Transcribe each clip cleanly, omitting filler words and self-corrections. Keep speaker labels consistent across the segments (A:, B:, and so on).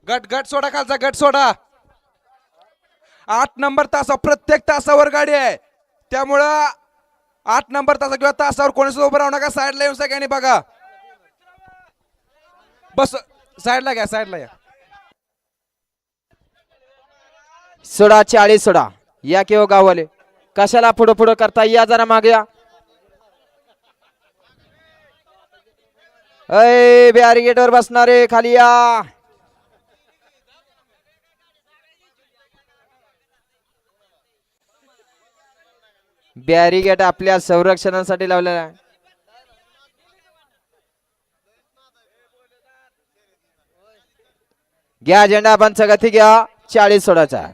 A: गट गट सोडा खालचा गट सोडा. 8 नंबर तासा प्रत्येक तासावर गाडी आहे त्यामुळं 8 नंबर तासा किंवा तासावर कोणी सुद्धा उभं राहू नका. साईडला येऊन सगळ्यांनी बघा. बस साईडला घ्या साईडला या.
B: सोडा 40 सोडा या किंवा गाववाले कशाला पुढं पुढं करता या जरा मागे या. अय बॅरिगेटवर बसणारे खाली या. बॅरिगेट आपल्या संरक्षणासाठी लावलेला आहे. घ्या झेंडा पंच गती घ्या. 40 सोडाचा.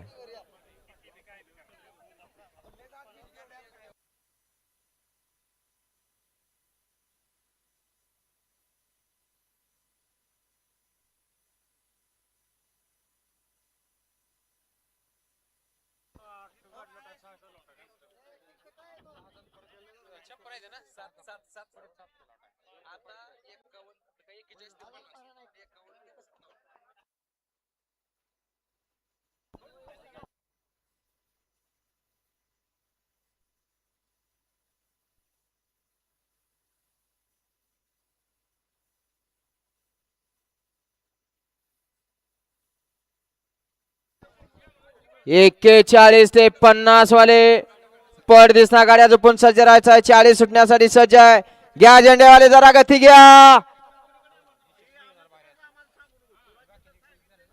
B: एक्केचाळीस ते 50 वाले पड दिसना गाड्या झोपून सज्ज राहायचा आहे. 40 सुटण्यासाठी सज्ज आहे. घ्या झेंडेवाले जरा गती घ्या.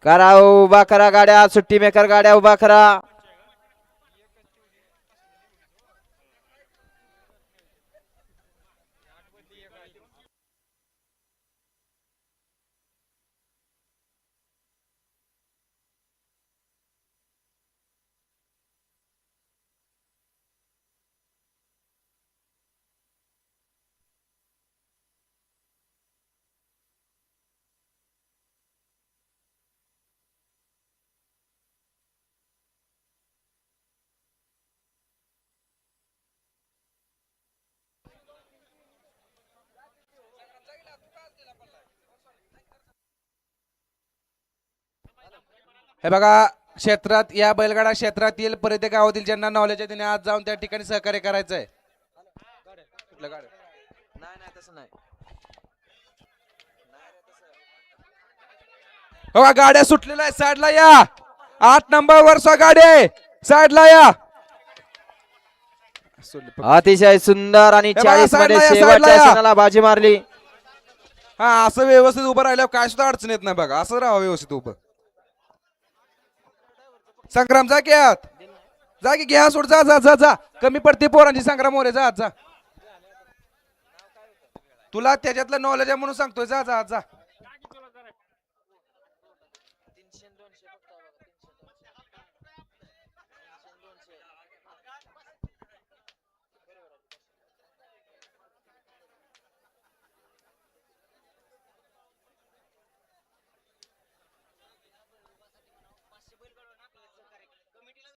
B: करा उभा करा गाड्या. सुट्टी मेकर गाड्या उभा करा.
A: हे बघा क्षेत्रात या बैलगाडा क्षेत्रातील प्रत्येक गावातील ज्यांना नॉलेज आहे त्यांनी आज जाऊन त्या ठिकाणी सहकार्य करायचंय.
B: नाही तसं नाही.
A: बघा गाड्या सुटलेल्या आहेत. साईडला या. 8 नंबर वरचा गाडी आहे. साईडला या.
B: अतिशय सुंदर आणि
A: हे बघा,
B: 40 मध्ये
A: साईडला या,
B: शेवटच्या
A: साईडला या.
B: क्षणाला बाजी मारली.
A: हा असं व्यवस्थित उभं राहिल्यावर काय सुद्धा अडचण येत नाही बघा. असं राहावं व्यवस्थित उभं. संग्राम जा की आत. जा की घ्या सोड. जा जा जा जा. कमी पडते पोरांची. संग्राम मोरे जा जा. तुला त्याच्यातलं नॉलेज आहे म्हणून सांगतोय. जा जा जा.